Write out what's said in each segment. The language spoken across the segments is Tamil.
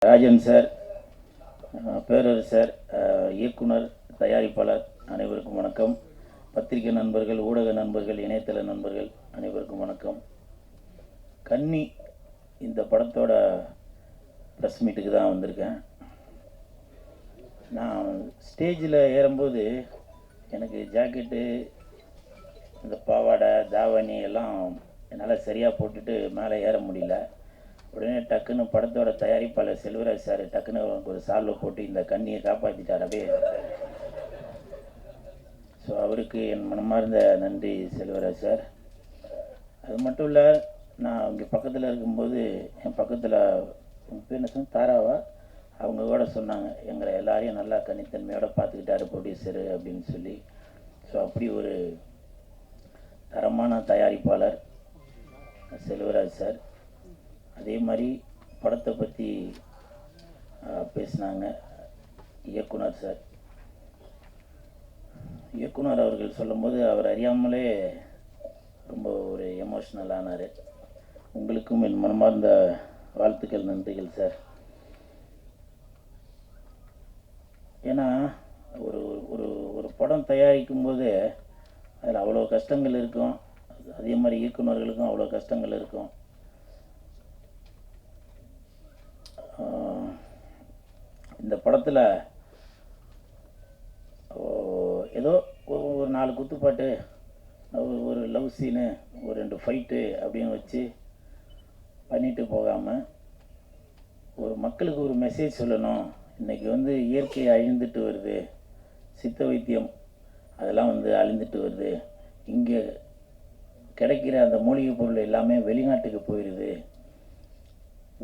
ராஜன் சார், பேரரசர், இயக்குனர், தயாரிப்பாளர் அனைவருக்கும் வணக்கம். பத்திரிகை நண்பர்கள், ஊடக நண்பர்கள், இணையதள நண்பர்கள் அனைவருக்கும் வணக்கம். கன்னி இந்த படத்தோட ப்ரெஸ் மீட்டுக்கு தான் வந்திருக்கேன். நான் ஸ்டேஜில் ஏறும்போது எனக்கு ஜாக்கெட்டு, இந்த பாவாடை, தாவணி எல்லாம் என்னால் சரியாக போட்டுட்டு மேலே ஏற முடியல. உடனே டக்குன்னு படத்தோட தயாரிப்பாளர் செல்வராஜ் சார் டக்குன்னு ஒரு சால்வை போட்டு இந்த கண்ணியை காப்பாற்றிட்டார் அப்படியே. ஸோ அவருக்கு என் மனமார்ந்த நன்றி செல்வராஜ் சார். அது மட்டும் இல்லை, நான் இங்கே பக்கத்தில் இருக்கும்போது என் பக்கத்தில் உங்கள் பேர் என்ன சொன்ன தாராவா, அவங்க கூட சொன்னாங்க எங்களை எல்லாரையும் நல்லா கன்னித்தன்மையோடு பார்த்துக்கிட்டாரு ப்ரொடியூசரு அப்படின்னு சொல்லி. ஸோ அப்படி ஒரு தரமான தயாரிப்பாளர் செல்வராஜ் சார். அதே மாதிரி படத்தை பற்றி பேசினாங்க இயக்குனர் சார். இயக்குனர் அவர்கள் சொல்லும்போது அவர் அறியாமலே ரொம்ப ஒரு எமோஷ்னல் ஆனார். உங்களுக்கும் என் மனமார்ந்த வாழ்த்துக்கள், நன்றிகள் சார். ஏன்னா ஒரு ஒரு ஒரு படம் தயாரிக்கும் போது அதில் அவ்வளோ கஷ்டங்கள் இருக்கும். அதே மாதிரி இயக்குநர்களுக்கும் அவ்வளோ கஷ்டங்கள் இருக்கும். இந்த படத்தில் ஏதோ ஒரு 4 குத்துப்பாட்டு, ஒரு லவ் சீனு, ஒரு 2 ஃபைட்டு அப்படின்னு வச்சு பண்ணிட்டு போகாமல் ஒரு மக்களுக்கு ஒரு மெசேஜ் சொல்லணும். இன்றைக்கி இயற்கை அழிந்துட்டு வருது, சித்த வைத்தியம் அதெல்லாம் அழிந்துட்டு வருது, இங்கே கிடைக்கிற அந்த மூலிகை பொருள் எல்லாமே வெளிநாட்டுக்கு போயிடுது,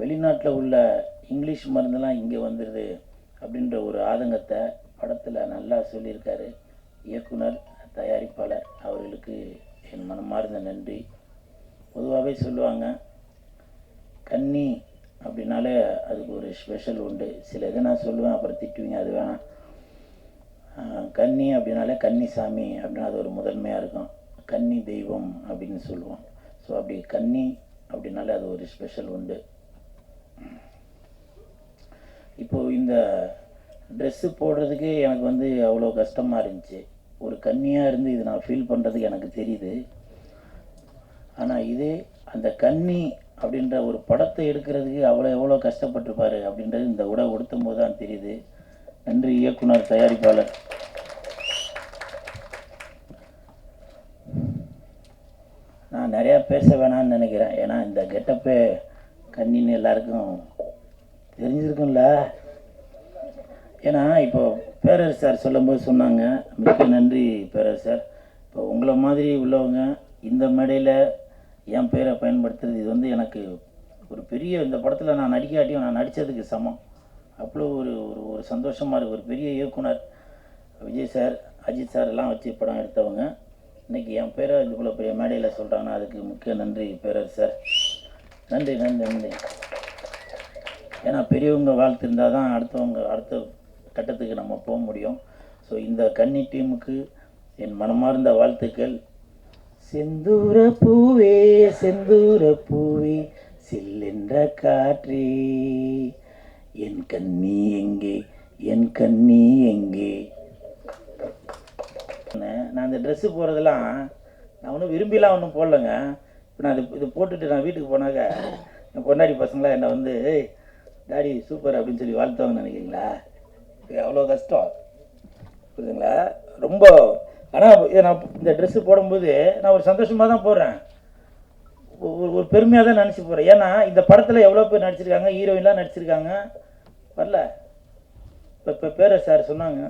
வெளிநாட்டில் உள்ள இங்கிலீஷ் மருந்தெல்லாம் இங்கே வந்துடுது அப்படின்ற ஒரு ஆதங்கத்தை படத்தில் நல்லா சொல்லியிருக்காரு இயக்குனர், தயாரிப்பாளர் அவர்களுக்கு என் மனமார்ந்த நன்றி. பொதுவாகவே சொல்லுவாங்க கன்னி அப்படின்னாலே அதுக்கு ஒரு ஸ்பெஷல் உண்டு. சில இதை நான் சொல்லுவேன், அப்புறம் திட்டுவீங்க, அது வேணாம். கன்னி அப்படின்னாலே கன்னிசாமி அப்படின்னா அது ஒரு முதன்மையாக இருக்கும். கன்னி தெய்வம் அப்படின்னு சொல்லுவோம். ஸோ அப்படி கன்னி அப்படின்னாலே அது ஒரு ஸ்பெஷல் உண்டு. இப்போது இந்த ட்ரெஸ்ஸு போடுறதுக்கு எனக்கு அவ்வளோ கஷ்டமாக இருந்துச்சு. ஒரு கன்னியாக இருந்து இது நான் ஃபீல் பண்ணுறதுக்கு எனக்கு தெரியுது. ஆனால் இதே அந்த கன்னி அப்படின்ற ஒரு படத்தை எடுக்கிறதுக்கு எவ்வளோ கஷ்டப்பட்டிருப்பார் அப்படின்றது இந்த உடை உடுத்தும் போது தான் தெரியுது. நன்றி இயக்குனர், தயாரிப்பாளர். நான் நிறையா பேச வேணான்னு நினைக்கிறேன். ஏன்னா இந்த கெட்டப்பே கன்னின்னு எல்லாருக்கும் தெரிஞ்சிருக்கும்ல. ஏன்னா இப்போ பேரரசர் சார் சொல்லும்போது சொன்னாங்க, மிக்க நன்றி பேரரசர். இப்போ உங்களை மாதிரி உள்ளவங்க இந்த மேடையில் என் பேரை பயன்படுத்துறது இது எனக்கு ஒரு பெரிய, இந்த படத்தில் நான் நடிக்காட்டியும் நான் நடித்ததுக்கு சமம். அவ்வளோ ஒரு ஒரு சந்தோஷமாக இருக்குது. ஒரு பெரிய இயக்குனர் விஜய் சார், அஜித் சார் எல்லாம் வச்சு படம் எடுத்தவங்க இன்றைக்கி என் பேரை இவ்வளோ பெரிய மேடையில் சொல்கிறாங்கன்னா அதுக்கு மிக்க நன்றி பேரரசர். நன்றி நன்றி நன்றி. ஏன்னா பெரியவங்க வாழ்த்து இருந்தால் தான் அடுத்த கட்டத்துக்கு நம்ம போக முடியும். ஸோ இந்த கன்னி டீமுக்கு என் மனமார்ந்த வாழ்த்துக்கள். செந்தூர பூவே செந்தூர பூவே சில்லென்ற காற்றே என் கன்னி எங்கே, என் கன்னி எங்கே. நான் இந்த ட்ரெஸ்ஸு போடுறதெல்லாம் நான் ஒன்றும் விரும்பிலாம் ஒன்றும் போடலைங்க. இப்போ நான் இது போட்டுட்டு நான் வீட்டுக்கு போனாக்க என் பொண்டாடி பசங்களாம் என்னை டாடி சூப்பர் அப்படின்னு சொல்லி வாழ்த்துவாங்கன்னு நினைக்கிறீங்களா? அவ்வளோ கஷ்டம் புரியுதுங்களா? ரொம்ப. ஆனால் நான் இந்த ட்ரெஸ்ஸு போடும்போது நான் ஒரு சந்தோஷமாக தான் போடுறேன், ஒரு பெருமையாக தான் நினச்சி போகிறேன். ஏன்னா இந்த படத்தில் எவ்வளோ பேர் நடிச்சிருக்காங்க, ஹீரோயின்லாம் நடிச்சிருக்காங்க, வரல. இப்போ பேர சார் சொன்னாங்க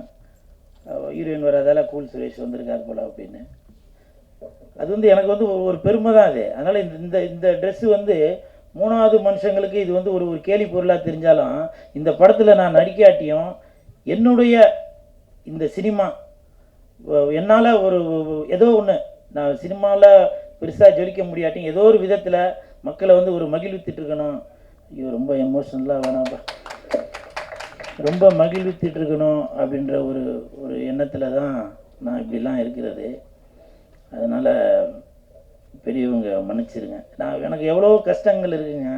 ஹீரோயின் வராதால கூல் சுரேஷ் வந்திருக்காரு போல் அப்படின்னு. அது எனக்கு ஒரு பெருமை தான் அது. அதனால் இந்த ட்ரெஸ்ஸு 3வது மனுஷங்களுக்கு இது ஒரு கேலி பொருளாக தெரிஞ்சாலும் இந்த படத்தில் நான் நடிக்காட்டியும் என்னுடைய இந்த சினிமா என்னால் ஏதோ ஒன்று நான் சினிமாவில் பெருசாக ஜொலிக்க முடியாட்டியும் ஏதோ ஒரு விதத்தில் மக்களை ஒரு மகிழ்வித்துட்டு இருக்கணும். ஐயோ ரொம்ப எமோஷனலாக வேணாம்ப்பா, ரொம்ப மகிழ்வித்துட்டு இருக்கணும் அப்படின்ற ஒரு எண்ணத்தில் தான் நான் இப்படிலாம் இருக்கிறது. அதனால் பெரியவங்க மன்னிச்சிருங்க. எனக்கு எவ்வளோ கஷ்டங்கள் இருக்குங்க.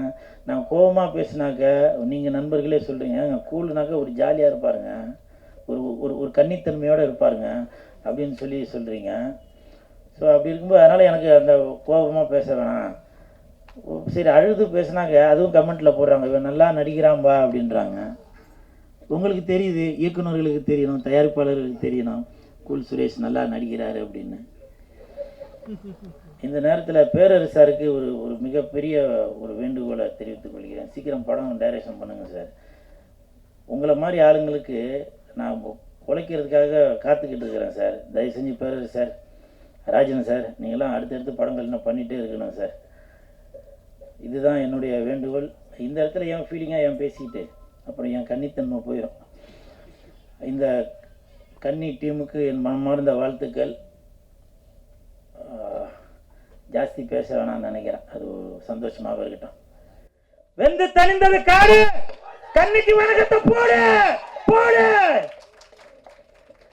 நான் கோபமாக பேசினாக்க நீங்கள் நண்பர்களே சொல்கிறீங்க கூல்னாக்க ஒரு ஜாலியாக இருப்பாருங்க, ஒரு ஒரு ஒரு கன்னித்தன்மையோடு இருப்பாருங்க அப்படின்னு சொல்லி சொல்கிறீங்க. ஸோ அப்படி இருக்கும்போது அதனால் எனக்கு அந்த கோபமாக பேச வேணாம். சரி அழுது பேசினாக்க அதுவும் கமெண்ட்டில் போடுறாங்க, இவன் நல்லா நடிக்கிறான்பா அப்படின்றாங்க. உங்களுக்கு தெரியுது, இயக்குநர்களுக்கு தெரியணும், தயாரிப்பாளர்களுக்கு தெரியணும் கூல் சுரேஷ் நல்லா நடிக்கிறாரு அப்படின்னு. இந்த நேரத்தில் பேரரசு சாருக்கு ஒரு ஒரு மிகப்பெரிய ஒரு வேண்டுகோளை தெரிவித்துக் கொள்கிறேன். சீக்கிரம் படம் டைரக்ஷன் பண்ணுங்கள் சார். உங்களை மாதிரி ஆளுங்களுக்கு நான் உழைக்கிறதுக்காக காத்துக்கிட்டு இருக்கிறேன் சார். தயவு செஞ்சு பேரரசு சார், ராஜன் சார், நீங்களாம் அடுத்தடுத்து படங்கள் இன்னும் பண்ணிகிட்டே இருக்கணும் சார். இதுதான் என்னுடைய வேண்டுகோள். இந்த இடத்துல என் ஃபீலிங்காக என் பேசிக்கிட்டு அப்புறம் என் கன்னித்தன்மை போயிடும். இந்த கன்னி டீமுக்கு என் மனமார்ந்த வாழ்த்துக்கள். ஜாஸ்தி பேச வேணாம்னு நினைக்கிறேன், அது சந்தோஷமாக இருக்கட்டும். வெந்து தணிந்தது காடு, கன்னிக்கு வணக்கத்தை போடு போடு.